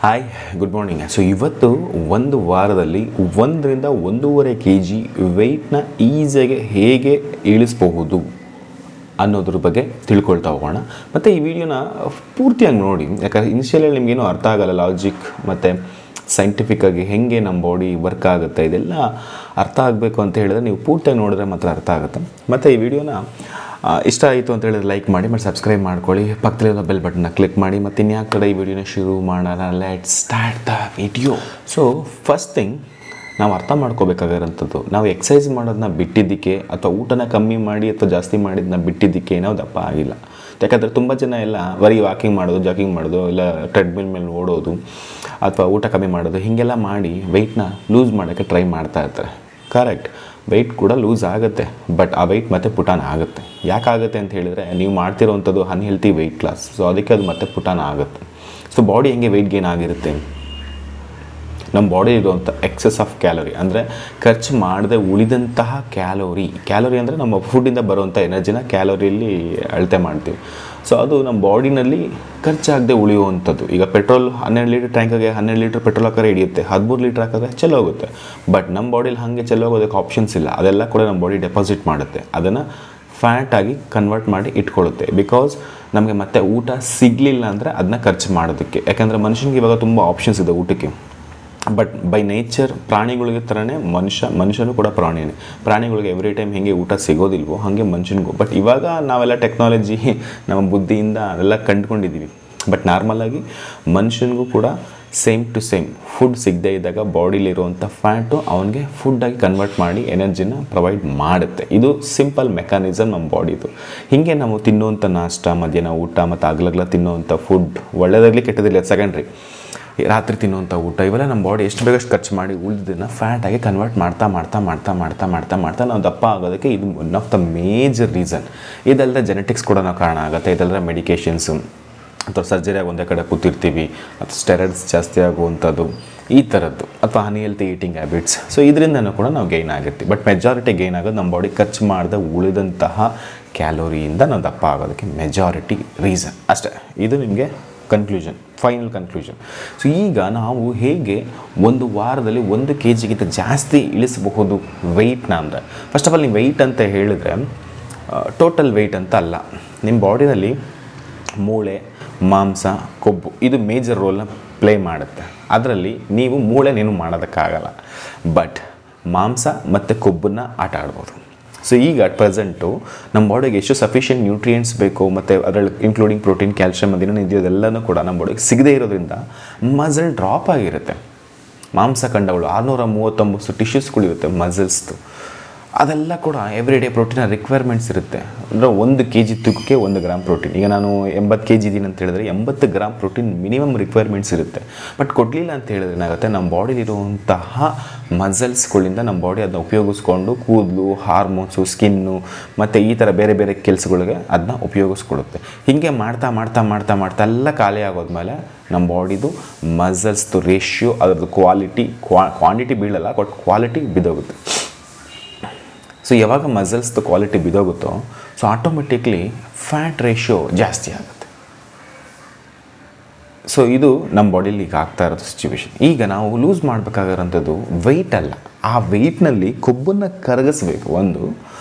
Hi good morning. So ಇವತ್ತು ಒಂದು ವಾರದಲ್ಲಿ 1ರಿಂದ 1.5 kg ವೆಯ್ಟ್ನ ಈಸಿಯಾಗಿ ಹೇಗೆ ಇಳಿಸಬಹುದು ಅನ್ನೋದ್ರ ಬಗ್ಗೆ ತಿಳ್ಕೊಳ್ತಾ ಹೋಗೋಣ. ಮತ್ತು ಈ ವಿಡಿಯೋನ ಪೂರ್ತಿಯಾಗಿ ನೋಡಿ, ಯಾಕಂದರೆ ಇನಿಷಿಯಲಿ ನಿಮಗೇನು ಅರ್ಥ ಆಗಲ್ಲ. ಲಾಜಿಕ್ ಮತ್ತು ಸೈಂಟಿಫಿಕ್ಕಾಗಿ ಹೇಗೆ ನಮ್ಮ ಬಾಡಿ ವರ್ಕ್ ಆಗುತ್ತೆ ಇದೆಲ್ಲ ಅರ್ಥ ಆಗಬೇಕು ಅಂತ ಹೇಳಿದ್ರೆ ನೀವು ಪೂರ್ತಿಯಾಗಿ ನೋಡಿದ್ರೆ ಮಾತ್ರ ಅರ್ಥ ಆಗುತ್ತೆ. ಮತ್ತು ಈ ವಿಡಿಯೋನ ಇಷ್ಟ ಆಯಿತು ಅಂತ ಹೇಳಿದ್ರೆ ಲೈಕ್ ಮಾಡಿ ಮತ್ತು ಸಬ್ಸ್ಕ್ರೈಬ್ ಮಾಡ್ಕೊಳ್ಳಿ, ಪಕ್ಕದಲ್ಲಿರೋ ಬೆಲ್ ಬಟನ್ನ ಕ್ಲಿಕ್ ಮಾಡಿ. ಮತ್ತು ಇನ್ಯಾಕೆ ಕಡೆ ಈ ವಿಡಿಯೋನ ಶುರು ಮಾಡೋಣ. Let's start the video. So first thing ನಾವು ಅರ್ಥ ಮಾಡ್ಕೋಬೇಕಾಗಿರೋಂಥದ್ದು, ನಾವು ಎಕ್ಸಸೈಸ್ ಮಾಡೋದನ್ನ ಬಿಟ್ಟಿದ್ದಕ್ಕೆ ಅಥವಾ ಊಟನ ಕಮ್ಮಿ ಮಾಡಿ ಅಥವಾ ಜಾಸ್ತಿ ಮಾಡಿದ್ದನ್ನ ಬಿಟ್ಟಿದ್ದಕ್ಕೆ ನಾವು ದಪ್ಪ ಆಗಿಲ್ಲ. ಯಾಕಂದರೆ ತುಂಬ ಜನ ಎಲ್ಲ ಬರೀ ವಾಕಿಂಗ್ ಮಾಡೋದು, ಜಾಗಿಂಗ್ ಮಾಡೋದು, ಇಲ್ಲ ಟ್ರೆಡ್ಮಿಲ್ ಮೇಲೆ ಓಡೋದು ಅಥವಾ ಊಟ ಕಮ್ಮಿ ಮಾಡೋದು ಹೀಗೆಲ್ಲ ಮಾಡಿ ವೆಯ್ಟ್ನ ಲೂಸ್ ಮಾಡೋಕ್ಕೆ ಟ್ರೈ ಮಾಡ್ತಾ ಇರ್ತಾರೆ. ಕರೆಕ್ಟ್, ವೆಯ್ಟ್ ಕೂಡ ಲೂಸ್ ಆಗುತ್ತೆ, ಬಟ್ ಆ ವೆಯ್ಟ್ ಮತ್ತೆ ಪುಟಾನ ಆಗುತ್ತೆ. ಯಾಕಾಗುತ್ತೆ ಅಂತ ಹೇಳಿದರೆ ನೀವು ಮಾಡ್ತಿರೋವಂಥದ್ದು ಅನ್ಹೆಲ್ತಿ ವೆಯ್ಟ್ ಲಾಸ್. ಸೊ ಅದಕ್ಕೆ ಅದು ಮತ್ತೆ ಪುಟಾನ ಆಗುತ್ತೆ. ಸೊ ಬಾಡಿ ಹೆಂಗೆ ವೆಯ್ಟ್ ಗೇನ್ ಆಗಿರುತ್ತೆ, ನಮ್ಮ ಬಾಡಿ ಇರುವಂಥ ಎಕ್ಸೆಸ್ ಆಫ್ ಕ್ಯಾಲೋರಿ ಅಂದರೆ ಖರ್ಚು ಮಾಡದೆ ಉಳಿದಂತಹ ಕ್ಯಾಲೋರಿ ಅಂದರೆ ನಮ್ಮ ಫುಡ್ಡಿಂದ ಬರುವಂಥ ಎನರ್ಜಿನ ಕ್ಯಾಲೋರಿಯಲ್ಲಿ ಅಳತೆ ಮಾಡ್ತೀವಿ. ಸೊ ಅದು ನಮ್ಮ ಬಾಡಿನಲ್ಲಿ ಖರ್ಚಾಗದೆ ಉಳಿಯುವಂಥದ್ದು. ಈಗ ಪೆಟ್ರೋಲ್ 12 ಲೀಟ್ರ್ ಟ್ಯಾಂಕಿಗೆ 12 ಲೀಟ್ರ್ ಪೆಟ್ರೋಲ್ ಹಾಕಿದ್ರೆ ಹಿಡಿಯುತ್ತೆ, 13 ಲೀಟ್ರ್ ಹಾಕಿದ್ರೆ ಚೆಲ್ಲೋಗುತ್ತೆ. ಬಟ್ ನಮ್ಮ ಬಾಡಿಲಿ ಹಾಗೆ ಚೆಲ್ಲೋಗೋದಕ್ಕೆ ಆಪ್ಷನ್ಸ್ ಇಲ್ಲ. ಅದೆಲ್ಲ ಕೂಡ ನಮ್ಮ ಬಾಡಿ ಡೆಪಾಸಿಟ್ ಮಾಡುತ್ತೆ, ಅದನ್ನು ಫ್ಯಾಟಾಗಿ ಕನ್ವರ್ಟ್ ಮಾಡಿ ಇಟ್ಕೊಳ್ಳುತ್ತೆ. ಬಿಕಾಸ್ ನಮಗೆ ಮತ್ತೆ ಊಟ ಸಿಗಲಿಲ್ಲ ಅಂದರೆ ಅದನ್ನ ಖರ್ಚು ಮಾಡೋದಕ್ಕೆ. ಯಾಕಂದರೆ ಮನುಷ್ಯನಿಗೆ ಇವಾಗ ತುಂಬ ಆಪ್ಷನ್ಸ್ ಇದೆ ಊಟಕ್ಕೆ. ಬಟ್ ಬೈ ನೇಚರ್ ಪ್ರಾಣಿಗಳಿಗೆ ಥರನೇ ಮನುಷ್ಯನೂ ಕೂಡ ಪ್ರಾಣಿಗಳಿಗೆ ಎವ್ರಿ ಟೈಮ್ ಹೆಂಗೆ ಊಟ ಸಿಗೋದಿಲ್ವೋ ಹಾಗೆ ಮನುಷ್ಯನಿಗೂ. ಬಟ್ ಇವಾಗ ನಾವೆಲ್ಲ ಟೆಕ್ನಾಲಜಿ ನಮ್ಮ ಬುದ್ಧಿಯಿಂದ ಅದೆಲ್ಲ ಕಂಡುಕೊಂಡಿದ್ದೀವಿ. ಬಟ್ ನಾರ್ಮಲಾಗಿ ಮನುಷ್ಯನಿಗೂ ಕೂಡ ಸೇಮ್ ಟು ಸೇಮ್ ಫುಡ್ ಸಿಗದೇ ಇದ್ದಾಗ ಬಾಡಿಲಿರುವಂಥ ಫ್ಯಾಟು ಅವನಿಗೆ ಫುಡ್ಡಾಗಿ ಕನ್ವರ್ಟ್ ಮಾಡಿ ಎನರ್ಜಿನ ಪ್ರೊವೈಡ್ ಮಾಡುತ್ತೆ. ಇದು ಸಿಂಪಲ್ ಮೆಕ್ಯಾನಿಸಮ್ ನಮ್ಮ ಬಾಡಿದು. ಹೀಗೆ ನಾವು ತಿನ್ನುವಂಥ ನಾಷ್ಟ, ಮಧ್ಯಾಹ್ನ ಊಟ ಮತ್ತು ಹಗಲಗ್ಲ ತಿನ್ನುವಂಥ ಫುಡ್ ಒಳ್ಳೆಯದಾಗಲಿ ಕೆಟ್ಟದಿಲ್ಲ ಸೆಕೆಂಡ್ರಿ. ರಾತ್ರಿ ತಿನ್ನುವಂಥ ಊಟ ಇವೆಲ್ಲ ನಮ್ಮ ಬಾಡಿ ಎಷ್ಟು ಬೇಕಷ್ಟು ಖರ್ಚು ಮಾಡಿ ಉಳಿದನ್ನು ಫ್ಯಾಟಾಗಿ ಕನ್ವರ್ಟ್ ಮಾಡ್ತಾ ನಾವು ದಪ್ಪ ಆಗೋದಕ್ಕೆ ಇದು one of the major reason. ಇದಲ್ಲದೆ ಜೆನೆಟಿಕ್ಸ್ ಕೂಡ ನಾವು ಕಾರಣ ಆಗುತ್ತೆ. ಇದಲ್ಲದೆ ಮೆಡಿಕೇಷನ್ಸು ಅಥವಾ ಸರ್ಜರಿ ಆಗಿ ಒಂದೇ ಕಡೆ ಕೂತಿರ್ತೀವಿ, ಅಥವಾ ಸ್ಟೆರಾಯ್ಡ್ಸ್ ಜಾಸ್ತಿ ಆಗುವಂಥದ್ದು ಈ ಥರದ್ದು, ಅಥವಾ ಅನ್ಹೆಲ್ತಿ ಈಟಿಂಗ್ ಹ್ಯಾಬಿಟ್ಸ್. ಸೊ ಇದರಿಂದನೂ ಕೂಡ ನಾವು ಗೈನ್ ಆಗಿರ್ತೀವಿ. ಬಟ್ ಮೆಜಾರಿಟಿ ಗೈನ್ ಆಗೋದು ನಮ್ಮ ಬಾಡಿ ಖರ್ಚು ಮಾಡದೆ ಉಳಿದಂತಹ ಕ್ಯಾಲೋರಿಯಿಂದ ನಾವು ದಪ್ಪ ಆಗೋದಕ್ಕೆ ಮೆಜಾರಿಟಿ ರೀಸನ್ ಅಷ್ಟೇ. ಇದು ನಿಮಗೆ ಫೈನಲ್ ಕನ್ಕ್ಲೂಷನ್. ಸೊ ಈಗ ನಾವು ಹೇಗೆ ಒಂದು ವಾರದಲ್ಲಿ 1 kgಗಿಂತ ಜಾಸ್ತಿ ಇಳಿಸಬಹುದು ವೆಯ್ಟ್ನ ಅಂದರೆ, ಫಸ್ಟ್ ಆಫ್ ಆಲ್ ನೀವು ವೆಯ್ಟ್ ಅಂತ ಹೇಳಿದರೆ ಟೋಟಲ್ ವೆಯ್ಟ್ ಅಂತ ಅಲ್ಲ. ನಿಮ್ಮ ಬಾಡಿನಲ್ಲಿ ಮೂಳೆ, ಮಾಂಸ, ಕೊಬ್ಬು ಇದು ಮೇಜರ್ ರೋಲ್ನ ಪ್ಲೇ ಮಾಡುತ್ತೆ. ಅದರಲ್ಲಿ ನೀವು ಮೂಳೆನೇನು ಮಾಡೋದಕ್ಕಾಗಲ್ಲ, ಬಟ್ ಮಾಂಸ ಮತ್ತು ಕೊಬ್ಬನ್ನು ಆಟ ಆಡ್ಬೋದು. ಸೊ ಈಗ ಅಟ್ ಪ್ರೆಸೆಂಟು ನಮ್ಮ ಬಾಡಿಗೆ ಎಷ್ಟು ಸಫಿಷಿಯೆಂಟ್ ನ್ಯೂಟ್ರಿಯೆಂಟ್ಸ್ ಬೇಕು, ಮತ್ತು ಅದರಲ್ಲಿ ಇನ್ಕ್ಲೂಡಿಂಗ್ ಪ್ರೋಟೀನ್, ಕ್ಯಾಲ್ಶಿಯಮ್ ಅದೇನೋ ಇದೆಲ್ಲನೂ ಕೂಡ ನಮ್ಮ ಬಾಡಿಗೆ ಸಿಗದೇ ಇರೋದ್ರಿಂದ ಮಸಲ್ ಡ್ರಾಪ್ ಆಗಿರುತ್ತೆ. ಮಾಂಸಖಂಡಗಳು 639 ಟಿಶ್ಯೂಸ್ಗಳಿರುತ್ತೆ ಮಸಲ್ಸ್ದು. ಅದೆಲ್ಲ ಕೂಡ ಎವ್ರಿ ಡೇ ಪ್ರೋಟೀನ್ ರಿಕ್ವೈರ್ಮೆಂಟ್ಸ್ ಇರುತ್ತೆ. ಅಂದರೆ 1 kg ತೂಕಕ್ಕೆ 1 ಗ್ರಾಮ್ ಪ್ರೋಟೀನ್. ಈಗ ನಾನು 80 kg ಇದ್ದೀನಿ ಅಂತ ಹೇಳಿದ್ರೆ 80 ಗ್ರಾಮ್ ಪ್ರೋಟೀನ್ ಮಿನಿಮಮ್ ರಿಕ್ವೈರ್ಮೆಂಟ್ಸ್ ಇರುತ್ತೆ. ಬಟ್ ಕೊಡಲಿಲ್ಲ ಅಂತ ಹೇಳಿದ್ರೆ ಏನಾಗುತ್ತೆ, ನಮ್ಮ ಬಾಡಿಲಿರುವಂತಹ ಮಸಲ್ಸ್ಗಳಿಂದ ನಮ್ಮ ಬಾಡಿ ಅದನ್ನ ಉಪಯೋಗಿಸ್ಕೊಂಡು ಕೂದಲು, ಹಾರ್ಮೋನ್ಸು, ಸ್ಕಿನ್ನು ಮತ್ತು ಈ ಥರ ಬೇರೆ ಬೇರೆ ಕೆಲಸಗಳಿಗೆ ಅದನ್ನ ಉಪಯೋಗಿಸ್ಕೊಡುತ್ತೆ. ಹೀಗೆ ಮಾಡ್ತಾ ಎಲ್ಲ ಖಾಲಿ ಆಗೋದ್ಮೇಲೆ ನಮ್ಮ ಬಾಡಿದು ಮಸಲ್ಸ್ದು ರೇಷ್ಯೋ, ಅದರದ್ದು ಕ್ವಾಂಟಿಟಿ ಬೀಳಲ್ಲ, ಬಟ್ ಕ್ವಾಲಿಟಿ ಬಿದ್ದೋಗುತ್ತೆ. ಸೊ ಯಾವಾಗ ಮಸಲ್ಸ್ದು ಕ್ವಾಲಿಟಿ ಬಿದ್ದೋಗುತ್ತೋ ಸೊ ಆಟೋಮೆಟಿಕ್ಲಿ ಫ್ಯಾಟ್ ರೇಷ್ಯೋ ಜಾಸ್ತಿ ಆಗುತ್ತೆ. ಸೊ ಇದು ನಮ್ಮ ಬಾಡಿಲಿ ಈಗ ಆಗ್ತಾ ಇರೋದು ಸಿಚುವೇಶನ್. ಈಗ ನಾವು ಲೂಸ್ ಮಾಡಬೇಕಾಗಿರೋಂಥದ್ದು ವೆಯ್ಟ್ ಅಲ್ಲ, ಆ ವೆಯ್ಟ್ನಲ್ಲಿ ಕೊಬ್ಬನ್ನು ಕರಗಿಸ್ಬೇಕು ಒಂದು,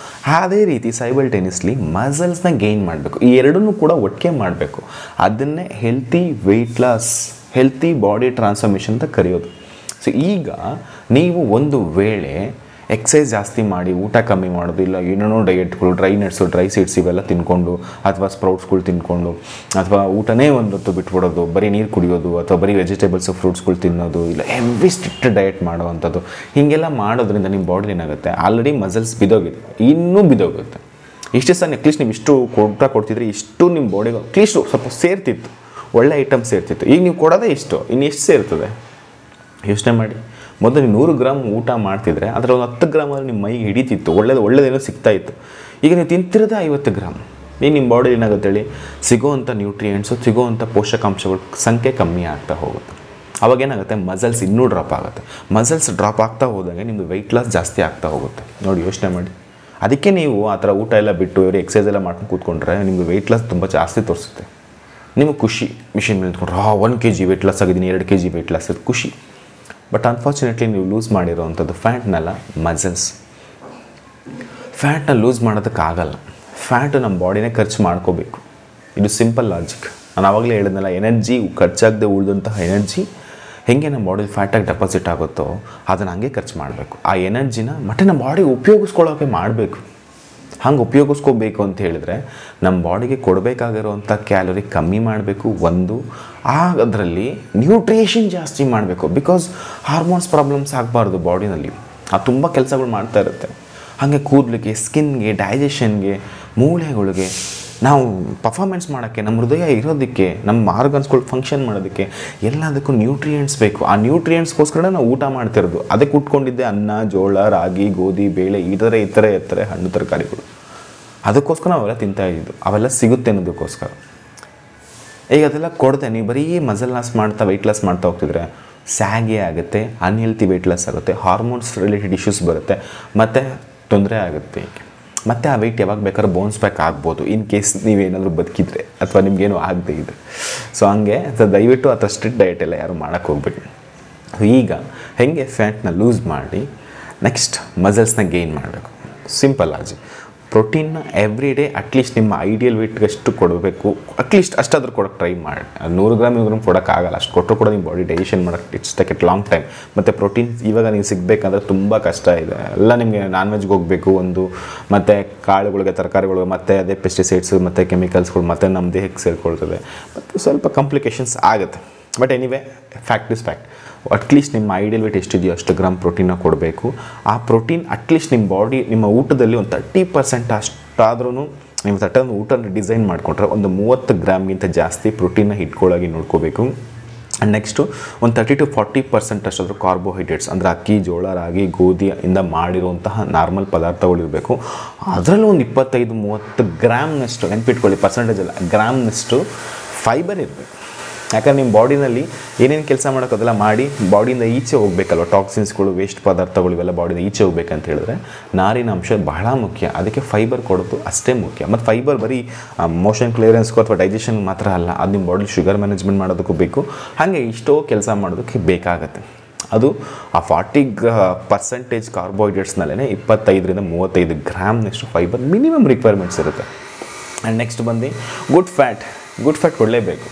ಅದೇ ರೀತಿ ಸೈಮಲ್ಟೇನಿಯಸ್ಲಿ ಮಸಲ್ಸ್ನ ಗೇನ್ ಮಾಡಬೇಕು. ಈ ಎರಡನ್ನೂ ಕೂಡ ಒಟ್ಟಿಗೆ ಮಾಡಬೇಕು. ಅದನ್ನೇ healthy weight loss, healthy body transformation ಅಂತ ಕರೆಯೋದು. ಸೊ ಈಗ ನೀವು ಒಂದು ವೇಳೆ ಎಕ್ಸಸೈಸ್ ಜಾಸ್ತಿ ಮಾಡಿ ಊಟ ಕಮ್ಮಿ ಮಾಡೋದು, ಇಲ್ಲ ಏನೇನೋ ಡಯೆಟ್ಗಳು, ಡ್ರೈ ನಟ್ಸು, ಡ್ರೈ ಸೀಡ್ಸ್ ಇವೆಲ್ಲ ತಿನ್ಕೊಂಡು, ಅಥವಾ ಸ್ಪ್ರೌಟ್ಸ್ಗಳು ತಿನ್ಕೊಂಡು, ಅಥವಾ ಊಟನೇ ಒಂದು ಹೊತ್ತು ಬಿಟ್ಬಿಡೋದು, ಬರೀ ನೀರು ಕುಡಿಯೋದು, ಅಥವಾ ಬರೀ ವೆಜಿಟೇಬಲ್ಸು, ಫ್ರೂಟ್ಸ್ಗಳು ತಿನ್ನೋದು, ಇಲ್ಲ ಹೆವಿ ಸ್ಟ್ರಿಕ್ಟ್ ಡಯೆಟ್ ಮಾಡೋವಂಥದ್ದು ಹೀಗೆಲ್ಲ ಮಾಡೋದ್ರಿಂದ ನಿಮ್ಮ ಬಾಡಿ ಏನಾಗುತ್ತೆ, ಆಲ್ರೆಡಿ ಮಸಲ್ಸ್ ಬಿದ್ದೋಗಿದೆ, ಇನ್ನೂ ಬಿದ್ದೋಗುತ್ತೆ. ಇಷ್ಟು ಸಹ ಅಟ್ಲೀಸ್ಟ್ ನೀವು ಇಷ್ಟು ಊಟ ಕೊಡ್ತಿದ್ರೆ ಇಷ್ಟು ನಿಮ್ಮ ಬಾಡಿಗೆ ಅಟ್ಲೀಸ್ಟ್ ಸ್ವಲ್ಪ ಸೇರ್ತಿತ್ತು, ಒಳ್ಳೆ ಐಟಮ್ ಸೇರ್ತಿತ್ತು. ಈಗ ನೀವು ಕೊಡೋದೇ ಇಷ್ಟು, ಇನ್ನು ಎಷ್ಟು ಸೇರ್ತದೆ ಯೋಚನೆ ಮಾಡಿ. ಮೊದಲು ನೀವು 100 ಗ್ರಾಮ್ ಊಟ ಮಾಡ್ತಿದ್ರೆ ಅದರ ಒಂದು 10 ಗ್ರಾಮಲ್ಲಿ ನಿಮ್ಮ ಮೈಗೆ ಹಿಡಿತಿತ್ತು, ಒಳ್ಳೇದೇನೋ ಸಿಗ್ತಾಯಿತ್ತು. ಈಗ ನೀವು ತಿಂತಿರೋದೇ 50 ಗ್ರಾಮ್. ಈಗ ನಿಮ್ಮ ಬಾಡಿ ಏನಾಗುತ್ತೆ ಹೇಳಿ, ಸಿಗೋವಂಥ ನ್ಯೂಟ್ರಿಯೆಂಟ್ಸು, ಸಿಗೋವಂಥ ಪೋಷಕಾಂಶಗಳ ಸಂಖ್ಯೆ ಕಮ್ಮಿ ಆಗ್ತಾ ಹೋಗುತ್ತೆ. ಅವಾಗೇನಾಗುತ್ತೆ, ಮಸಲ್ಸ್ ಇನ್ನೂ ಡ್ರಾಪ್ ಆಗುತ್ತೆ. ಮಸಲ್ಸ್ ಡ್ರಾಪ್ ಆಗ್ತಾ ಹೋದಂಗೆ ನಿಮ್ಮದು ವೆಯ್ಟ್ ಲಾಸ್ ಜಾಸ್ತಿ ಆಗ್ತಾ ಹೋಗುತ್ತೆ. ನೋಡಿ ಯೋಚನೆ ಮಾಡಿ. ಅದಕ್ಕೆ ನೀವು ಆ ಥರ ಊಟ ಎಲ್ಲ ಬಿಟ್ಟು ಎಕ್ಸಸೈಸ್ ಎಲ್ಲ ಮಾಡ್ಕೊಂಡು ಕೂತ್ಕೊಂಡ್ರೆ ನಿಮಗೆ ವೆಯ್ಟ್ ಲಾಸ್ ತುಂಬ ಜಾಸ್ತಿ ತೋರಿಸುತ್ತೆ. ನಿಮಗೆ ಖುಷಿ ಮಿಷಿನ್ ಮೇಲೆ ನಿಂತ್ಕೊಂಡ್ರೆ 1 kg ವೆಯ್ಟ್ ಲಾಸ್ ಆಗಿದ್ದೀನಿ, 2 kg ವೆಯ್ಟ್ ಲಾಸ್ ಅದು ಖುಷಿ. ಬಟ್ ಅನ್ಫಾರ್ಚುನೇಟ್ಲಿ ನೀವು ಲೂಸ್ ಮಾಡಿರೋವಂಥದ್ದು ಫ್ಯಾಟ್ನಲ್ಲ, ಮಸಲ್ಸ್. ಫ್ಯಾಟ್ನ ಲೂಸ್ ಮಾಡೋದಕ್ಕಾಗಲ್ಲ. ಫ್ಯಾಟು ನಮ್ಮ ಬಾಡಿನೇ ಖರ್ಚು ಮಾಡ್ಕೋಬೇಕು. ಇದು ಸಿಂಪಲ್ ಲಾಜಿಕ್. ನಾನು ಆವಾಗಲೇ ಹೇಳಿದ್ನಲ್ಲ, ಎನರ್ಜಿ ಖರ್ಚಾಗದೆ ಉಳಿದಂತಹ ಎನರ್ಜಿ ಹೇಗೆ ನಮ್ಮ ಬಾಡಿಲಿ ಫ್ಯಾಟಾಗಿ ಡೆಪಾಸಿಟ್ ಆಗುತ್ತೋ ಅದನ್ನು ಹಂಗೆ ಖರ್ಚು ಮಾಡಬೇಕು. ಆ ಎನರ್ಜಿನ ಮತ್ತೆ ನಮ್ಮ ಬಾಡಿಗೆ ಉಪಯೋಗಿಸ್ಕೊಳ್ಳೋಕೆ ಮಾಡಬೇಕು. ಹಂಗೆ ಉಪಯೋಗಿಸ್ಕೋಬೇಕು ಅಂತ ಹೇಳಿದರೆ ನಮ್ಮ ಬಾಡಿಗೆ ಕೊಡಬೇಕಾಗಿರೋವಂಥ ಕ್ಯಾಲೋರಿ ಕಮ್ಮಿ ಮಾಡಬೇಕು. ಒಂದು ಅದರಲ್ಲಿ ನ್ಯೂಟ್ರಿಷನ್ ಜಾಸ್ತಿ ಮಾಡಬೇಕು. ಬಿಕಾಸ್ ಹಾರ್ಮೋನ್ಸ್ ಪ್ರಾಬ್ಲಮ್ಸ್ ಆಗಬಾರ್ದು ಬಾಡಿನಲ್ಲಿ. ಅದು ತುಂಬ ಕೆಲಸಗಳು ಮಾಡ್ತಾ ಇರುತ್ತೆ. ಹಾಗೆ ಕೂದಲಿಗೆ, ಸ್ಕಿನ್ಗೆ, ಡೈಜೆಷನ್ಗೆ, ಮೂಳೆಗಳಿಗೆ, ನಾವು ಪರ್ಫಾರ್ಮೆನ್ಸ್ ಮಾಡೋಕ್ಕೆ, ನಮ್ಮ ಹೃದಯ ಇರೋದಕ್ಕೆ, ನಮ್ಮ ಆರ್ಗನ್ಸ್ಗಳು ಫಂಕ್ಷನ್ ಮಾಡೋದಕ್ಕೆ ಎಲ್ಲದಕ್ಕೂ ನ್ಯೂಟ್ರಿಯೆಂಟ್ಸ್ ಬೇಕು. ಆ ನ್ಯೂಟ್ರಿಯೆಂಟ್ಸ್ಗೋಸ್ಕರ ನಾವು ಊಟ ಮಾಡ್ತಿರೋದು. ಅದಕ್ಕೆ ಉಟ್ಕೊಂಡಿದ್ದೆ ಅನ್ನ, ಜೋಳ, ರಾಗಿ, ಗೋಧಿ, ಬೇಳೆ, ಇತರೆ ಹಣ್ಣು ತರಕಾರಿಗಳು. ಅದಕ್ಕೋಸ್ಕರ ನಾವೆಲ್ಲ ತಿಂತಾ ಇದ್ದಿದ್ದು. ಅವೆಲ್ಲ ಸಿಗುತ್ತೆ ಅನ್ನೋದಕ್ಕೋಸ್ಕರ. ಈಗ ಅದೆಲ್ಲ ಕೊಡದೆ ನೀವು ಬರೀ ಮಸಲ್ ಲಾಸ್ ಮಾಡ್ತಾ ವೆಯ್ಟ್ ಲಾಸ್ ಮಾಡ್ತಾ ಹೋಗ್ತಿದ್ರೆ ಸ್ಯಾಗೇ ಆಗುತ್ತೆ, ಅನ್ಹೆಲ್ತಿ ವೆಯ್ಟ್ ಲಾಸ್ ಆಗುತ್ತೆ, ಹಾರ್ಮೋನ್ಸ್ ರಿಲೇಟೆಡ್ ಇಶ್ಯೂಸ್ ಬರುತ್ತೆ, ಮತ್ತು ತೊಂದರೆ ಆಗುತ್ತೆ. ಮತ್ತು ಆ ವೆಯ್ಟ್ ಯಾವಾಗ ಬೇಕಾದ್ರೂ ಬೌನ್ಸ್ ಬ್ಯಾಕ್ ಆಗ್ಬೋದು, ಇನ್ ಕೇಸ್ ನೀವೇನಾದರೂ ಬದುಕಿದ್ರೆ ಅಥವಾ ನಿಮಗೇನು ಆಗದೆ ಇದೆ. ಸೊ ಹಂಗೆ ದಯವಿಟ್ಟು ಆ ಥರ ಸ್ಟ್ರಿಕ್ಟ್ ಡಯಟ್ ಎಲ್ಲ ಯಾರು ಮಾಡೋಕ್ಕೆ ಹೋಗ್ಬೇಕು. ಈಗ ಹೇಗೆ ಫ್ಯಾಟ್ನ ಲೂಸ್ ಮಾಡಿ ನೆಕ್ಸ್ಟ್ ಮಸಲ್ಸ್ನ ಗೇನ್ ಮಾಡಬೇಕು. ಸಿಂಪಲ್ ಆಗಿ ಪ್ರೋಟೀನ್ನ ಎವ್ರಿ ಡೇ ಅಟ್ಲೀಸ್ಟ್ ನಿಮ್ಮ ಐಡಿಯಲ್ ವೆಯ್ಟ್ಗಷ್ಟು ಕೊಡಬೇಕು. ಅಟ್ಲೀಸ್ಟ್ ಅಷ್ಟಾದರೂ ಕೊಡೋಕ್ಕೆ ಟ್ರೈ ಮಾಡಿ. 100 ಗ್ರಾಮ್ 100 ಗ್ರಾಮ್ ಕೊಡೋಕ್ಕಾಗಲ್ಲ. ಅಷ್ಟು ಕೊಟ್ಟರು ಕೂಡ ನಿಮ್ಮ ಬಾಡಿ ಡೈಜೆಷನ್ ಮಾಡೋಕ್ಕೆ it's take it long time. ಮತ್ತು ಪ್ರೋಟೀನ್ ಇವಾಗ ನೀವು ಸಿಗಬೇಕಂದ್ರೆ ತುಂಬ ಕಷ್ಟ ಇದೆ. ಎಲ್ಲ ನಿಮಗೆ ನಾನ್ ವೆಜ್ಗೆ ಹೋಗಬೇಕು ಒಂದು, ಮತ್ತು ಕಾಳುಗಳಿಗೆ, ತರಕಾರಿಗಳಿಗೆ, ಮತ್ತು ಅದೇ ಪೆಸ್ಟಿಸೈಡ್ಸು ಮತ್ತು ಕೆಮಿಕಲ್ಸ್ಗಳು ಮತ್ತು ನಮ್ಮ ದೇಹಕ್ಕೆ ಸೇರಿಕೊಳ್ತದೆ. ಮತ್ತು ಸ್ವಲ್ಪ ಕಾಂಪ್ಲಿಕೇಶನ್ಸ್ ಆಗುತ್ತೆ. But anyway fact is fact. At least ನಿಮ್ಮ ಐಡಿಯಲ್ ವೇಟ್ ಎಷ್ಟಿದೆಯೋ ಅಷ್ಟು ಗ್ರಾಮ್ ಪ್ರೋಟೀನ ಕೊಡಬೇಕು. ಆ ಪ್ರೋಟೀನ್ ಅಟ್ಲೀಸ್ಟ್ ನಿಮ್ಮ ಬಾಡಿ, ನಿಮ್ಮ ಊಟದಲ್ಲಿ ಒಂದು 30% ಅಷ್ಟಾದ್ರೂ ನೀವು ತಟ್ಟನ್ನು ಊಟನ ಡಿಸೈನ್ ಮಾಡಿಕೊಂಡ್ರೆ ಒಂದು 30 ಗ್ರಾಮ್ಗಿಂತ ಜಾಸ್ತಿ ಪ್ರೋಟೀನ್ನ ಇಟ್ಕೊಳ್ಳೋಗಿ ನೋಡ್ಕೋಬೇಕು. ಆ್ಯಂಡ್ ನೆಕ್ಸ್ಟು ಒಂದು 30 to 40% ಅಷ್ಟಾದರೂ ಕಾರ್ಬೋಹೈಡ್ರೇಟ್ಸ್ ಅಂದರೆ ಅಕ್ಕಿ, ಜೋಳ, ರಾಗಿ, ಗೋಧಿಯಿಂದ ಮಾಡಿರುವಂತಹ ನಾರ್ಮಲ್ ಪದಾರ್ಥಗಳಿರಬೇಕು. ಅದರಲ್ಲೂ ಒಂದು 25-30 ಗ್ರಾಮ್ನಷ್ಟು, ನೆನಪಿಟ್ಕೊಳ್ಳಿ, ಪರ್ಸೆಂಟೇಜ್ ಅಲ್ಲ, ಗ್ರಾಮ್ನಷ್ಟು ಫೈಬರ್ ಇರಬೇಕು. ಯಾಕಂದ್ರೆ ನಿಮ್ಮ ಬಾಡಿನಲ್ಲಿ ಏನೇನು ಕೆಲಸ ಮಾಡೋಕ್ಕೋದೆಲ್ಲ ಮಾಡಿ ಬಾಡಿಯಿಂದ ಈಚೆ ಹೋಗಬೇಕಲ್ವ, ಟಾಕ್ಸಿನ್ಸ್ಗಳು, ವೇಸ್ಟ್ ಪದಾರ್ಥಗಳು ಇವೆಲ್ಲ ಬಾಡಿಯಿಂದ ಈಚೆ ಹೋಗ್ಬೇಕಂತ ಹೇಳಿದ್ರೆ ನಾರಿನ ಅಂಶ ಬಹಳ ಮುಖ್ಯ. ಅದಕ್ಕೆ ಫೈಬರ್ ಕೊಡೋದು ಅಷ್ಟೇ ಮುಖ್ಯ. ಮತ್ತು ಫೈಬರ್ ಬರೀ ಮೋಷನ್ ಕ್ಲಿಯರೆನ್ಸ್ಗೂ ಅಥವಾ ಡೈಜೆಷನ್ಗೆ ಮಾತ್ರ ಅಲ್ಲ, ಅದು ನಿಮ್ಮ ಬಾಡಿ ಶುಗರ್ ಮ್ಯಾನೇಜ್ಮೆಂಟ್ ಮಾಡೋದಕ್ಕೂ ಬೇಕು. ಹಾಗೆ ಇಷ್ಟೋ ಕೆಲಸ ಮಾಡೋದಕ್ಕೆ ಬೇಕಾಗತ್ತೆ. ಅದು ಆ 40% ಕಾರ್ಬೋಹೈಡ್ರೇಟ್ಸ್ನಲ್ಲೇ 25-35 ಗ್ರಾಮ್ನಷ್ಟು ಫೈಬರ್ ಮಿನಿಮಮ್ ರಿಕ್ವೈರ್ಮೆಂಟ್ಸ್ ಇರುತ್ತೆ. ಆ್ಯಂಡ್ ನೆಕ್ಸ್ಟ್ ಬಂದು ಗುಡ್ ಫ್ಯಾಟ್ ಕೊಡಲೇಬೇಕು.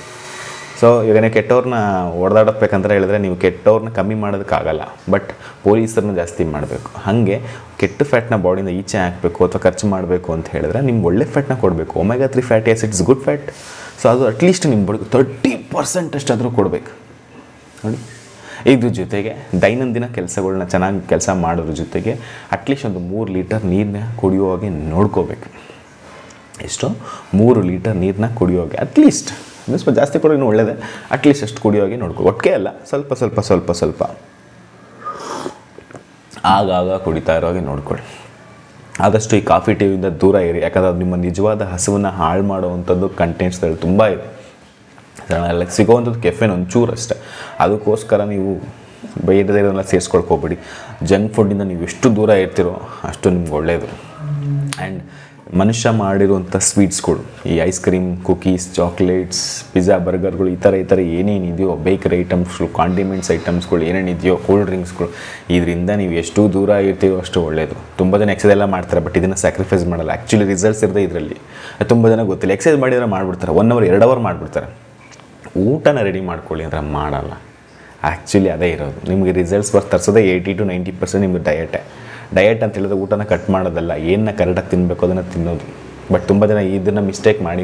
ಸೊ ಈಗ ನೀವು ಕೆಟ್ಟವ್ರನ್ನ ಹೊಡೆದಾಡಬೇಕಂತ ಹೇಳಿದ್ರೆ ನೀವು ಕೆಟ್ಟವ್ರನ್ನ ಕಮ್ಮಿ ಮಾಡೋದಕ್ಕಾಗಲ್ಲ, ಬಟ್ ಪೊಲೀಸರನ್ನ ಜಾಸ್ತಿ ಮಾಡಬೇಕು. ಹಾಗೆ ಕೆಟ್ಟ ಫ್ಯಾಟ್ನ ಬಾಡಿಯಿಂದ ಈಚೆ ಹಾಕಬೇಕು ಅಥವಾ ಖರ್ಚು ಮಾಡಬೇಕು ಅಂತ ಹೇಳಿದ್ರೆ ನಿಮ್ಗೆ ಒಳ್ಳೆ ಫ್ಯಾಟ್ನ ಕೊಡಬೇಕು. Omega 3 fatty acids good fat. So ಅದು ಅಟ್ಲೀಸ್ಟ್ ನಿಮ್ಮ ಬಾಡಿಗೆ 30% ಅಷ್ಟಾದರೂ ಕೊಡಬೇಕು ನೋಡಿ. ಇದ್ರ ಜೊತೆಗೆ ದೈನಂದಿನ ಕೆಲಸಗಳನ್ನ ಚೆನ್ನಾಗಿ ಕೆಲಸ ಮಾಡೋದ್ರ ಜೊತೆಗೆ ಅಟ್ಲೀಸ್ಟ್ ಒಂದು 3 ಲೀಟರ್ ನೀರನ್ನ ಕುಡಿಯೋ ಹಾಗೆ ನೋಡ್ಕೋಬೇಕು. ಎಷ್ಟು? 3 ಲೀಟರ್ ನೀರನ್ನ ಕುಡಿಯೋ ಹಾಗೆ ಅಟ್ಲೀಸ್ಟ್. ಸ್ವಲ್ಪ ಜಾಸ್ತಿ ಕೂಡ ಇನ್ನೂ ಒಳ್ಳೆಯದೇ. ಅಟ್ಲೀಸ್ಟ್ ಅಷ್ಟು ಕುಡಿಯೋಗಿ ನೋಡ್ಕೊ. ಒಟ್ಟಿಗೆ ಅಲ್ಲ, ಸ್ವಲ್ಪ ಆಗಾಗ ಕುಡಿತಾ ಇರೋ ಹಾಗೆ ನೋಡ್ಕೊಳ್ಳಿ. ಆದಷ್ಟು ಈ ಕಾಫಿ ಟೀಯಿಂದ ದೂರ ಇರಿ. ಯಾಕಂದರೆ ಅದು ನಿಮ್ಮ ನಿಜವಾದ ಹಸುವನ್ನು ಹಾಳು ಮಾಡುವಂಥದ್ದು ಕಂಟೆಂಟ್ಸ್ಗಳು ತುಂಬ ಇದೆ. ಎಲ್ಲ ಸಿಗೋವಂಥದ್ದು ಕೆಫೆನ್ ಒಂಚೂರು ಅಷ್ಟೇ. ಅದಕ್ಕೋಸ್ಕರ ನೀವು ಬೇರೆಲ್ಲ ಸೇರಿಸ್ಕೊಳ್ಕೋಬೇಡಿ. ಜಂಕ್ ಫುಡ್ಡಿಂದ ನೀವು ಎಷ್ಟು ದೂರ ಇರ್ತೀರೋ ಅಷ್ಟು ನಿಮ್ಗೆ ಒಳ್ಳೆಯದು. ಆ್ಯಂಡ್ ಮನುಷ್ಯ ಮಾಡಿರುವಂಥ ಸ್ವೀಟ್ಸ್ಗಳು, ಈ ice cream, cookies, chocolates, pizza, ಬರ್ಗರ್ಗಳು, ಈ ಥರ ಏನೇನಿದೆಯೋ, ಬೇಕರಿ ಐಟಮ್ಸ್ಗಳು, ಕಾಂಡಿಮೆಂಟ್ಸ್ ಐಟಮ್ಸ್ಗಳು ಏನೇನಿದೆಯೋ, ಕೂಲ್ ಡ್ರಿಂಕ್ಸ್ಗಳು, ಇದರಿಂದ ನೀವು ಎಷ್ಟು ದೂರ ಇರ್ತೀವೋ ಅಷ್ಟು ಒಳ್ಳೆಯದು. ತುಂಬ ಜನ ಎಕ್ಸಸೈಸ್ ಎಲ್ಲ ಮಾಡ್ತಾರೆ, ಬಟ್ ಇದನ್ನು ಸ್ಯಾಕ್ರಿಫೈಸ್ ಮಾಡಲ್ಲ. ಆ್ಯಕ್ಚುಲಿ ರಿಸಲ್ಟ್ಸ್ ಇರೋದೇ ಇದರಲ್ಲಿ. ತುಂಬ ಜನ ಗೊತ್ತಿಲ್ಲ. ಎಕ್ಸಸೈಸ್ ಮಾಡಿದರೆ ಮಾಡಿಬಿಡ್ತಾರೆ, 1 hour 2 hour ಮಾಡಿಬಿಡ್ತಾರೆ. ಊಟನ ರೆಡಿ ಮಾಡ್ಕೊಳ್ಳಿ ಅಂದರೆ ಮಾಡಲ್ಲ. ಆ್ಯಕ್ಚುಲಿ ಅದೇ ಇರೋದು. ನಿಮಗೆ ರಿಸಲ್ಟ್ಸ್ ತರಿಸೋದೇ 80 to 90% ನಿಮಗೆ ಡಯಟ್ ಅಂತ ಹೇಳಿದ್ರೆ ಊಟನ ಕಟ್ ಮಾಡೋದಲ್ಲ, ಏನನ್ನ ಕರೆಕ್ಟಾಗಿ ತಿನ್ನಬೇಕು ಅದನ್ನು ತಿನ್ನೋದು. ಬಟ್ ತುಂಬ ಜನ ಇದನ್ನು ಮಿಸ್ಟೇಕ್ ಮಾಡಿ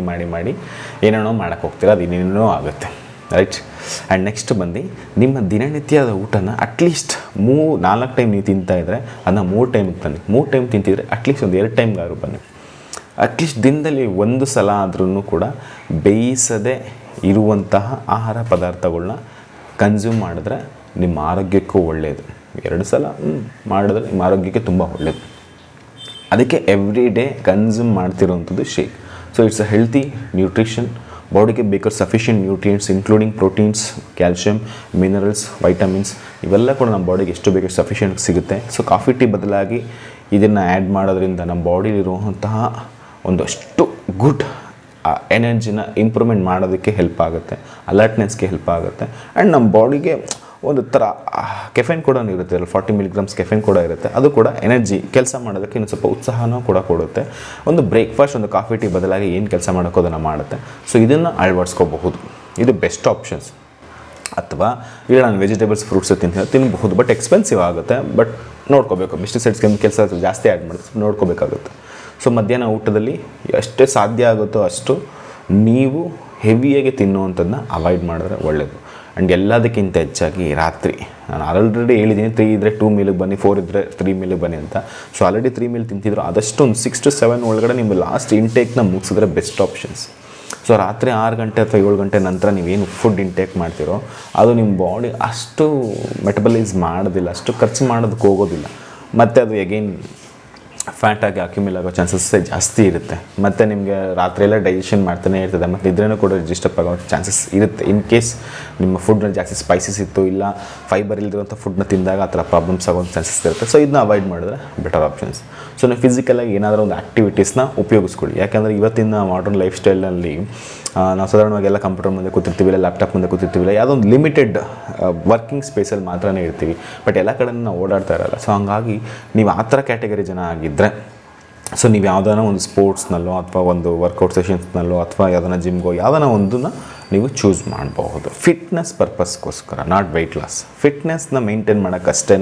ಏನೇನೋ ಮಾಡೋಕ್ಕೆ ಹೋಗ್ತೀರ, ಅದು ಇನ್ನೇನೋ ಆಗುತ್ತೆ. ರೈಟ್? ಆ್ಯಂಡ್ ನೆಕ್ಸ್ಟ್ ಬಂದು ನಿಮ್ಮ ದಿನನಿತ್ಯದ ಊಟನ ಅಟ್ಲೀಸ್ಟ್ 4 ಟೈಮ್ ನೀವು ತಿಂತಾಯಿದ್ರೆ ಅದನ್ನ 3 ಟೈಮಿಗೆ ಬನ್ನಿ. 3 ಟೈಮ್ ತಿಂತಿದ್ರೆ ಅಟ್ಲೀಸ್ಟ್ ಒಂದು 2 ಟೈಮ್ಗಾದ್ರು ಬನ್ನಿ. ಅಟ್ಲೀಸ್ಟ್ ದಿನದಲ್ಲಿ 1 ಸಲ ಆದ್ರೂ ಕೂಡ ಬೇಯಿಸದೆ ಇರುವಂತಹ ಆಹಾರ ಪದಾರ್ಥಗಳನ್ನ ಕನ್ಸ್ಯೂಮ್ ಮಾಡಿದ್ರೆ ನಿಮ್ಮ ಆರೋಗ್ಯಕ್ಕೂ ಒಳ್ಳೆಯದು. 2 ಸಲ ಮಾಡಿದ್ರೆ ನಿಮ್ಮ ಆರೋಗ್ಯಕ್ಕೆ ತುಂಬ ಒಳ್ಳೆಯದು. ಅದಕ್ಕೆ ಎವ್ರಿ ಡೇ ಕನ್ಸ್ಯೂಮ್ ಮಾಡ್ತಿರೋವಂಥದ್ದು shake. So it's a healthy nutrition. ಬಾಡಿಗೆ ಬೇಕಾದ sufficient nutrients including proteins, calcium, minerals, vitamins ಇವೆಲ್ಲ ಕೂಡ ನಮ್ಮ ಬಾಡಿಗೆ ಎಷ್ಟು ಬೇಕು ಸಫಿಷಿಯೆಂಟ್ ಸಿಗುತ್ತೆ. ಸೊ ಕಾಫಿ ಟೀ ಬದಲಾಗಿ ಇದನ್ನು ಆ್ಯಡ್ ಮಾಡೋದ್ರಿಂದ ನಮ್ಮ ಬಾಡಿಲಿರುವಂತಹ ಒಂದಷ್ಟು ಗುಡ್ ಎನರ್ಜಿನ ಇಂಪ್ರೂವ್ಮೆಂಟ್ ಮಾಡೋದಕ್ಕೆ ಹೆಲ್ಪ್ ಆಗುತ್ತೆ, ಅಲರ್ಟ್ನೆಸ್ಗೆ ಹೆಲ್ಪ್ ಆಗುತ್ತೆ. ಆ್ಯಂಡ್ ನಮ್ಮ ಬಾಡಿಗೆ ಒಂದು ಥರ ಕೆಫೆನ್ ಕೂಡ ಇರುತ್ತೆ, 40 mg ಕೆಫೆನ್ ಕೂಡ ಇರುತ್ತೆ. ಅದು ಕೂಡ ಎನರ್ಜಿ ಕೆಲಸ ಮಾಡೋದಕ್ಕೆ ಇನ್ನೂ ಸ್ವಲ್ಪ ಉತ್ಸಾಹನೂ ಕೂಡ ಕೊಡುತ್ತೆ. ಒಂದು ಬ್ರೇಕ್ಫಾಸ್ಟ್, ಒಂದು ಕಾಫಿ ಟೀ ಬದಲಾಗಿ ಏನು ಕೆಲಸ ಮಾಡೋಕ್ಕೋ ಅದನ್ನು ಮಾಡುತ್ತೆ. ಸೊ ಇದನ್ನು ಅಳವಡಿಸ್ಕೋಬಹುದು. ಇದು ಬೆಸ್ಟ್ ಆಪ್ಷನ್ಸ್. ಅಥವಾ ಈಗ ನಾನು ವೆಜಿಟೇಬಲ್ಸ್ ಫ್ರೂಟ್ಸ್ ತಿನ್ನಬಹುದು, ಬಟ್ ಎಕ್ಸ್ಪೆನ್ಸಿವ್ ಆಗುತ್ತೆ. ಬಟ್ ನೋಡ್ಕೋಬೇಕು, ಪೆಸ್ಟಿಸೈಡ್ಸ್ ಕೆಮಿಕಲ್ಸ್ ಜಾಸ್ತಿ ಆ್ಯಡ್ ಮಾಡಿದ್ರೆ ನೋಡ್ಕೋಬೇಕಾಗುತ್ತೆ. ಸೊ ಮಧ್ಯಾಹ್ನ ಊಟದಲ್ಲಿ ಎಷ್ಟೇ ಸಾಧ್ಯ ಆಗುತ್ತೋ ಅಷ್ಟು ನೀವು ಹೆವಿಯಾಗಿ ತಿನ್ನುವಂಥದ್ದನ್ನ ಅವಾಯ್ಡ್ ಮಾಡಿದ್ರೆ ಒಳ್ಳೆಯದು. ಆ್ಯಂಡ್ ಎಲ್ಲದಕ್ಕಿಂತ ಹೆಚ್ಚಾಗಿ ರಾತ್ರಿ, ನಾನು ಆಲ್ರೆಡಿ ಹೇಳಿದ್ದೀನಿ, 3 ಇದ್ದರೆ 2 ಮೀಲಿಗೆ ಬನ್ನಿ, 4 ಇದ್ದರೆ 3 ಮೀಲಿಗೆ ಬನ್ನಿ ಅಂತ. ಸೊ ಆಲ್ರೆಡಿ 3 ಮೀಲ್ ತಿಂತಿದ್ರು, ಆದಷ್ಟು ಒಂದು 6 to 7 ಒಳಗಡೆ ನಿಮ್ಮ ಲಾಸ್ಟ್ ಇಂಟೇಕ್ನ ಮುಗಿಸಿದ್ರೆ ಬೆಸ್ಟ್ ಆಪ್ಷನ್ಸ್. ಸೊ ರಾತ್ರಿ 6 ಗಂಟೆ ಅಥವಾ 7 ಗಂಟೆ ನಂತರ ನೀವೇನು ಫುಡ್ ಇಂಟೇಕ್ ಮಾಡ್ತೀರೋ ಅದು ನಿಮ್ಮ ಬಾಡಿ ಅಷ್ಟು ಮೆಟಬಲೈಸ್ ಮಾಡೋದಿಲ್ಲ, ಅಷ್ಟು ಖರ್ಚು ಮಾಡೋದಕ್ಕೆ ಹೋಗೋದಿಲ್ಲ. ಮತ್ತು ಅದು ಎಗೈನ್ ಫ್ಯಾಟಾಗಿ ಅಕ್ಯುಮಿಲ್ ಆಗೋ ಚಾನ್ಸಸ್ ಜಾಸ್ತಿ ಇರುತ್ತೆ. ಮತ್ತು ನಿಮಗೆ ರಾತ್ರಿಯೆಲ್ಲ ಡೈಜೆಷನ್ ಮಾಡ್ತಾನೆ ಇರ್ತದೆ, ಮತ್ತು ನಿದ್ರೆನೂ ಕೂಡ ಡಿಸ್ಟರ್ಬ್ ಆಗೋ ಚಾನ್ಸಸ್ ಇರುತ್ತೆ. ಇನ್ ಕೇಸ್ ನಿಮ್ಮ ಫುಡ್ನಲ್ಲಿ ಜಾಸ್ತಿ ಸ್ಪೈಸಸ್ ಇತ್ತು, ಇಲ್ಲ ಫೈಬರ್ ಇಲ್ದಿರೋಂಥ ಫುಡ್ನ ತಿಂದಾಗ ಆ ಥರ ಪ್ರಾಬ್ಲಮ್ಸ್ ಆಗೋ ಚಾನ್ಸಸ್ ಇರುತ್ತೆ. ಸೊ ಇದನ್ನ ಅವಾಯ್ಡ್ ಮಾಡಿದ್ರೆ ಬೆಟರ್ ಆಪ್ಷನ್ಸ್. ಸೊ ನೀವು ಫಿಸಿಕಲಾಗಿ ಏನಾದರೂ ಒಂದು ಆ್ಯಕ್ಟಿವಿಟೀಸ್ನ ಉಪಯೋಗಿಸ್ಕೊಳ್ಳಿ. ಯಾಕೆಂದರೆ ಇವತ್ತಿನ ಮಾಡರ್ನ್ ಲೈಫ್ ಸ್ಟೈಲ್ನಲ್ಲಿ ನಾವು ಸಾಧಾರಣವಾಗಿ ಎಲ್ಲ ಕಂಪ್ಯೂಟರ್ ಮುಂದೆ ಕೂತಿರ್ತೀವಿ, ಇಲ್ಲ ಲ್ಯಾಪ್ಟಾಪ್ ಮುಂದೆ ಕೂತಿರ್ತೀವಿ, ಯಾವುದೋ ಒಂದು ಲಿಮಿಟೆಡ್ ವರ್ಕಿಂಗ್ ಸ್ಪೇಸಲ್ಲಿ ಮಾತ್ರನೇ ಇರ್ತೀವಿ. ಬಟ್ ಎಲ್ಲ ಕಡೆ ನಾವು ಓಡಾಡ್ತಾ ಇರಲ್ಲ. ಸೊ ಹಂಗಾಗಿ ನೀವು ಆ ಥರ ಕ್ಯಾಟಗರಿ ಜನ ಆಗಿದ್ದರೆ, ಸೊ ನೀವು ಯಾವುದಾನ ಒಂದು ಸ್ಪೋರ್ಟ್ಸ್ನಲ್ಲೋ ಅಥವಾ ಒಂದು ವರ್ಕೌಟ್ ಸೆಷನ್ಸ್ನಲ್ಲೋ ಅಥವಾ ಯಾವುದಾನ ಜಿಮ್ಗೋ ಯಾವುದಾನ ಒಂದನ್ನು ನೀವು ಚೂಸ್ ಮಾಡಬಹುದು. ಫಿಟ್ನೆಸ್ ಪರ್ಪಸ್ಗೋಸ್ಕರ, ನಾಟ್ ವೆಯ್ಟ್ ಲಾಸ್. ಫಿಟ್ನೆಸ್ನ ಮೇಂಟೈನ್ ಮಾಡೋಕ್ಕಷ್ಟೇ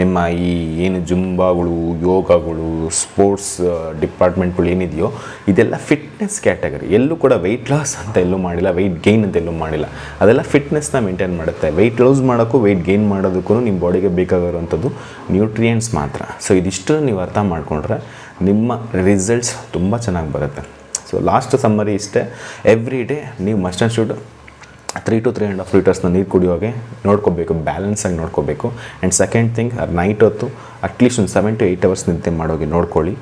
ನಿಮ್ಮ ಈ ಏನು ಜುಂಬಾಗಳು, ಯೋಗಗಳು, ಸ್ಪೋರ್ಟ್ಸ್ ಡಿಪಾರ್ಟ್ಮೆಂಟ್ಗಳು ಏನಿದೆಯೋ ಇದೆಲ್ಲ ಫಿಟ್ನೆಸ್ ಕ್ಯಾಟಗರಿ. ಎಲ್ಲೂ ಕೂಡ ವೆಯ್ಟ್ ಲಾಸ್ ಅಂತ ಎಲ್ಲೂ ಮಾಡಿಲ್ಲ, ವೆಯ್ಟ್ ಗೇನ್ ಅಂತ ಎಲ್ಲೂ ಮಾಡಿಲ್ಲ. ಅದೆಲ್ಲ ಫಿಟ್ನೆಸ್ನ ಮೇಂಟೈನ್ ಮಾಡುತ್ತೆ. ವೆಯ್ಟ್ ಲೂಸ್ ಮಾಡೋಕ್ಕೂ ವೆಯ್ಟ್ ಗೇನ್ ಮಾಡೋದಕ್ಕೂ ನಿಮ್ಮ ಬಾಡಿಗೆ ಬೇಕಾಗಿರುವಂಥದ್ದು ನ್ಯೂಟ್ರಿಯೆಂಟ್ಸ್ ಮಾತ್ರ. ಸೊ ಇದಿಷ್ಟು ನೀವು ಅರ್ಥ ಮಾಡಿಕೊಂಡ್ರೆ ನಿಮ್ಮ ರಿಸಲ್ಟ್ಸ್ ತುಂಬ ಚೆನ್ನಾಗಿ ಬರುತ್ತೆ. ಸೊ ಲಾಸ್ಟ್ ಸಮ್ಮರಿ ಇಷ್ಟೇ, ಎವ್ರಿ ಡೇ ನೀವು ಮಸ್ಟ್ ಆ್ಯಂಡ್ ಶುಡ್ 3 to 3.5 ಲೀಟರ್ಸ್ನ ನೀರು ಕುಡಿಯೋಗೆ ನೋಡ್ಕೋಬೇಕು, ಬ್ಯಾಲೆನ್ಸಾಗಿ ನೋಡ್ಕೋಬೇಕು. ಆ್ಯಂಡ್ ಸೆಕೆಂಡ್ ಥಿಂಗ್, ನೈಟ್ ಹೊತ್ತು ಅಟ್ಲೀಸ್ಟ್ ಒಂದು 7 to 8 hours ನಿದ್ದೆ ಮಾಡೋಗಿ ನೋಡ್ಕೊಳ್ಳಿ.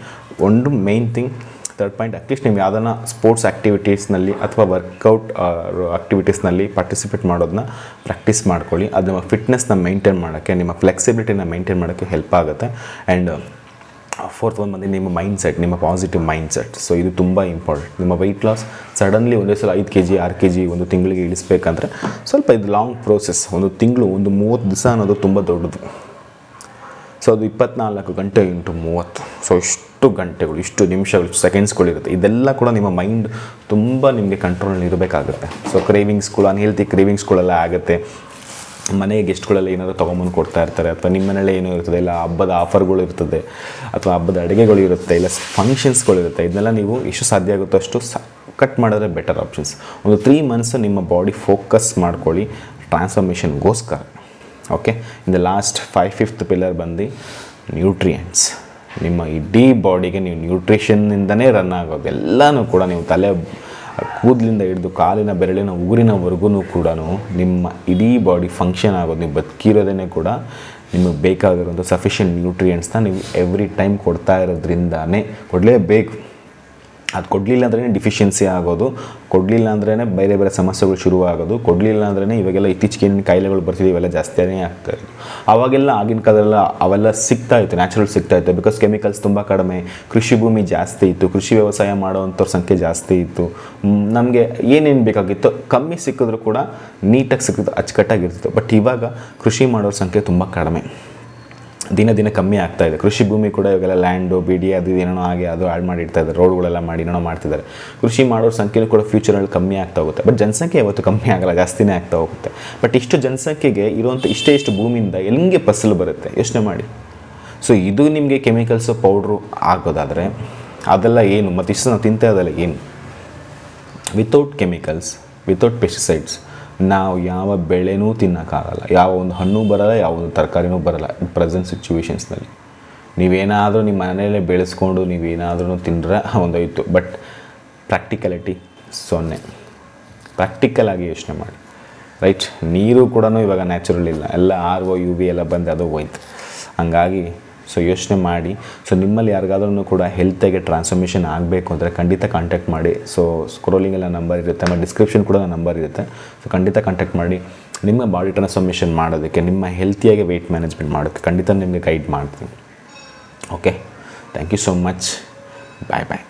ಒಂದು main thing. Third point, at least ನೀವು ಯಾವುದನ್ನ ಸ್ಪೋರ್ಟ್ಸ್ ಆ್ಯಕ್ಟಿವಿಟೀಸ್ನಲ್ಲಿ ಅಥವಾ ವರ್ಕೌಟ್ ಆ್ಯಕ್ಟಿವಿಟೀಸ್ನಲ್ಲಿ ಪಾರ್ಟಿಸಿಪೇಟ್ ಮಾಡೋದನ್ನ ಪ್ರಾಕ್ಟೀಸ್ ಮಾಡ್ಕೊಳ್ಳಿ. ಅದು ನಿಮ್ಮ ಫಿಟ್ನೆಸ್ನ ಮೇಂಟೈನ್ ಮಾಡೋಕ್ಕೆ, ನಿಮ್ಮ ಫ್ಲೆಕ್ಸಿಬಿಲಿಟಿನ ಮೇಂಟೈನ್ ಮಾಡೋಕ್ಕೆ ಹೆಲ್ಪ್ ಆಗುತ್ತೆ. ಆ್ಯಂಡ್ ಫೋರ್ತ್ ಒಂದು ಬಂದು ನಿಮ್ಮ ಮೈಂಡ್ಸೆಟ್, ನಿಮ್ಮ ಪಾಸಿಟಿವ್ ಮೈಂಡ್ಸೆಟ್. ಸೊ ಇದು ತುಂಬ ಇಂಪಾರ್ಟೆಂಟ್. ನಿಮ್ಮ ವೆಯ್ಟ್ ಲಾಸ್ ಸಡನ್ಲಿ ಒಂದೇ ಸಲ 5 kg 6 kg ಒಂದು ತಿಂಗಳಿಗೆ ಇಳಿಸ್ಬೇಕಂದ್ರೆ ಸ್ವಲ್ಪ ಇದು ಲಾಂಗ್ ಪ್ರೋಸೆಸ್. ಒಂದು ತಿಂಗಳು, ಒಂದು 30 ದಿವಸ ಅನ್ನೋದು ತುಂಬ ದೊಡ್ಡದು. ಸೊ ಅದು 24 ಗಂಟೆ ಇಂಟು 30. ಸೊ ಇಷ್ಟು ಗಂಟೆಗಳು, ಇಷ್ಟು ನಿಮಿಷಗಳು, ಇಷ್ಟು ಸೆಕೆಂಡ್ಸ್ಗಳಿರುತ್ತೆ. ಇದೆಲ್ಲ ಕೂಡ ನಿಮ್ಮ ಮೈಂಡ್ ತುಂಬ ನಿಮಗೆ ಕಂಟ್ರೋಲಲ್ಲಿ ಇರಬೇಕಾಗುತ್ತೆ. ಸೊ ಕ್ರೇವಿಂಗ್ಸ್ಗಳು, ಅನ್ಹೆಲ್ತಿ ಕ್ರೇವಿಂಗ್ಸ್ಗಳೆಲ್ಲ ಆಗುತ್ತೆ. ಮನೆಗೆ ಗೆಸ್ಟ್ಗಳೆಲ್ಲ ಏನಾದರೂ ತೊಗೊಂಬಂದು ಕೊಡ್ತಾ ಇರ್ತಾರೆ, ಅಥವಾ ನಿಮ್ಮ ಮನೇಲೆ ಏನೋ ಇರ್ತದೆ, ಇಲ್ಲ ಹಬ್ಬದ ಆಫರ್ಗಳು ಇರ್ತದೆ, ಅಥವಾ ಹಬ್ಬದ ಅಡುಗೆಗಳು ಇರುತ್ತೆ, ಇಲ್ಲ ಫಂಕ್ಷನ್ಸ್ಗಳಿರುತ್ತೆ. ಇದನ್ನೆಲ್ಲ ನೀವು ಎಷ್ಟು ಸಾಧ್ಯ ಆಗುತ್ತೋ ಅಷ್ಟು ಕಟ್ ಮಾಡಿದ್ರೆ ಬೆಟರ್ ಆಪ್ಷನ್ಸ್. ಒಂದು 3 months ನಿಮ್ಮ ಬಾಡಿ ಫೋಕಸ್ ಮಾಡ್ಕೊಳ್ಳಿ ಟ್ರಾನ್ಸ್ಫಾರ್ಮೇಷನ್ಗೋಸ್ಕರ. Okay, in the last 5th pillar ಬಂದು ನ್ಯೂಟ್ರಿಯೆಂಟ್ಸ್. ನಿಮ್ಮ ಇಡೀ ಬಾಡಿಗೆ ನೀವು ನ್ಯೂಟ್ರಿಷನ್ನಿಂದನೇ ರನ್ ಆಗೋದು. ಎಲ್ಲನೂ ಕೂಡ ನೀವು ತಲೆ ಕೂದಲಿಂದ ಹಿಡಿದು ಕಾಲಿನ ಬೆರಳಿನ ಉಗುರಿನವರೆಗೂ ಕೂಡ ನಿಮ್ಮ ಇಡೀ ಬಾಡಿ ಫಂಕ್ಷನ್ ಆಗೋದು, ನೀವು ಬದುಕಿರೋದೇ ಕೂಡ ನಿಮಗೆ ಬೇಕಾಗಿರೋಂಥ ಸಫಿಷಿಯೆಂಟ್ ನ್ಯೂಟ್ರಿಯೆಂಟ್ಸ್ನ ನೀವು ಎವ್ರಿ ಟೈಮ್ ಕೊಡ್ತಾ ಇರೋದ್ರಿಂದನೇ ಕೊಡಲೇಬೇಕು. ಅದು ಕೊಡಲಿಲ್ಲ ಅಂದ್ರೇ ಡಿಫಿಷಿಯನ್ಸಿ ಆಗೋದು, ಕೊಡಲಿಲ್ಲ ಅಂದ್ರೇ ಬೇರೆ ಬೇರೆ ಸಮಸ್ಯೆಗಳು ಶುರುವಾಗೋದು, ಕೊಡಲಿಲ್ಲ ಅಂದ್ರೇ ಇವಾಗೆಲ್ಲ ಇತ್ತೀಚೆಗೆ ಕಾಯಿಲೆಗಳು ಬರ್ತಿದೆ, ಇವೆಲ್ಲ ಜಾಸ್ತಿನೇ ಆಗ್ತಾಯಿತ್ತು. ಆವಾಗೆಲ್ಲ ಆಗಿನ ಕಾಲದಲ್ಲ ಅವೆಲ್ಲ ಸಿಗ್ತಾಯಿತ್ತು, ನ್ಯಾಚುರಲ್ ಸಿಗ್ತಾಯಿತ್ತು. ಬಿಕಾಸ್ ಕೆಮಿಕಲ್ಸ್ ತುಂಬ ಕಡಿಮೆ, ಕೃಷಿ ಭೂಮಿ ಜಾಸ್ತಿ ಇತ್ತು, ಕೃಷಿ ವ್ಯವಸಾಯ ಮಾಡೋವಂಥವ್ರ ಸಂಖ್ಯೆ ಜಾಸ್ತಿ ಇತ್ತು. ನಮಗೆ ಏನೇನು ಬೇಕಾಗಿತ್ತು ಕಮ್ಮಿ ಸಿಕ್ಕಿದ್ರು ಕೂಡ ನೀಟಾಗಿ ಸಿಕ್ಕಿದ್ದು, ಅಚ್ಚುಕಟ್ಟಾಗಿರ್ತಿತ್ತು. ಬಟ್ ಇವಾಗ ಕೃಷಿ ಮಾಡೋರ ಸಂಖ್ಯೆ ತುಂಬ ಕಡಿಮೆ, ದಿನ ದಿನ ಕಮ್ಮಿ ಆಗ್ತಾ ಇದೆ. ಕೃಷಿ ಭೂಮಿ ಕೂಡ ಇವಾಗೆಲ್ಲ ಲ್ಯಾಂಡು, ಬಿಡಿ ಅದು ಏನೇನೋ ಹಾಗೆ ಅದು ಆ್ಯಡ್ ಮಾಡಿ ಇಡ್ತಾ ಇದ್ದಾರೆ, ರೋಡ್ಗಳೆಲ್ಲ ಮಾಡಿ ಏನೋ ಮಾಡ್ತಿದ್ದಾರೆ. ಕೃಷಿ ಮಾಡೋರ ಸಂಖ್ಯೆನೂ ಕೂಡ ಫ್ಯೂಚರಲ್ಲಿ ಕಮ್ಮಿ ಆಗ್ತಾ ಹೋಗುತ್ತೆ. ಬಟ್ ಜನಸಂಖ್ಯೆ ಯಾವತ್ತು ಕಮ್ಮಿ ಆಗಲ್ಲ, ಜಾಸ್ತಿನೇ ಆಗ್ತಾ ಹೋಗುತ್ತೆ. ಬಟ್ ಇಷ್ಟು ಜನಸಂಖ್ಯೆಗೆ ಇರುವಂಥ ಇಷ್ಟು ಭೂಮಿಯಿಂದ ಎಲ್ಲಿಗೆ ಫಸಲು ಬರುತ್ತೆ ಯೋಚನೆ ಮಾಡಿ. ಸೊ ಇದು ನಿಮಗೆ ಕೆಮಿಕಲ್ಸು ಪೌಡ್ರು ಆಗೋದಾದರೆ ಅದೆಲ್ಲ ಏನು, ಮತ್ತು ಇಷ್ಟು ನಾವು ತಿಂತಾ ಇರೋದಲ್ಲ ಏನು? ವಿತೌಟ್ ಕೆಮಿಕಲ್ಸ್, ವಿತೌಟ್ ಪೆಸ್ಟಿಸೈಡ್ಸ್ ನಾವು ಯಾವ ಬೆಳೆನೂ ತಿನ್ನೋಕ್ಕಾಗಲ್ಲ, ಯಾವ ಒಂದು ಹಣ್ಣು ಬರಲ್ಲ, ಯಾವ ಒಂದು ತರಕಾರಿನೂ ಬರಲ್ಲ. ಪ್ರೆಸೆಂಟ್ ಸಿಚುವೇಷನ್ಸ್ನಲ್ಲಿ ನೀವೇನಾದರೂ ನಿಮ್ಮ ಮನೆಯಲ್ಲೇ ಬೆಳೆಸ್ಕೊಂಡು ನೀವೇನಾದ್ರೂ ತಿಂದರೆ ಒಂದಾಯಿತು. ಬಟ್ ಪ್ರಾಕ್ಟಿಕಲಿಟಿ 0. ಪ್ರಾಕ್ಟಿಕಲಾಗಿ ಯೋಚನೆ ಮಾಡಿ, ರೈಟ್? ನೀರು ಕೂಡ ಇವಾಗ ನ್ಯಾಚುರಲ್ ಇಲ್ಲ, ಎಲ್ಲ RO UV ಎಲ್ಲ ಬಂದು ಅದು ಹೋಯ್ತು. ಹಂಗಾಗಿ ಸೊ ಯೋಚನೆ ಮಾಡಿ. ಸೊ ನಿಮ್ಮಲ್ಲಿ ಯಾರಿಗಾದ್ರೂ ಕೂಡ ಹೆಲ್ತಾಗೆ ಟ್ರಾನ್ಸ್ಫಾರ್ಮೇಷನ್ ಆಗಬೇಕು ಅಂದರೆ ಖಂಡಿತ ಕಾಂಟ್ಯಾಕ್ಟ್ ಮಾಡಿ. ಸೊ ಸ್ಕ್ರೋಲಿಂಗೆಲ್ಲ ನಂಬರ್ ಇರುತ್ತೆ, ಆಮೇಲೆ ಡಿಸ್ಕ್ರಿಪ್ಷನ್ ಕೂಡ ನಂಬರ್ ಇರುತ್ತೆ. ಸೊ ಖಂಡಿತ ಕಾಂಟ್ಯಾಕ್ಟ್ ಮಾಡಿ. ನಿಮ್ಮ ಬಾಡಿ ಟ್ರಾನ್ಸ್ಫಾರ್ಮೇಷನ್ ಮಾಡೋದಕ್ಕೆ, ನಿಮ್ಮ ಹೆಲ್ತಿಯಾಗಿ ವೆಯ್ಟ್ ಮ್ಯಾನೇಜ್ಮೆಂಟ್ ಮಾಡೋಕ್ಕೆ ಖಂಡಿತ ನಿಮಗೆ ಗೈಡ್ ಮಾಡ್ತೀನಿ. Okay, thank you so much. Bye bye.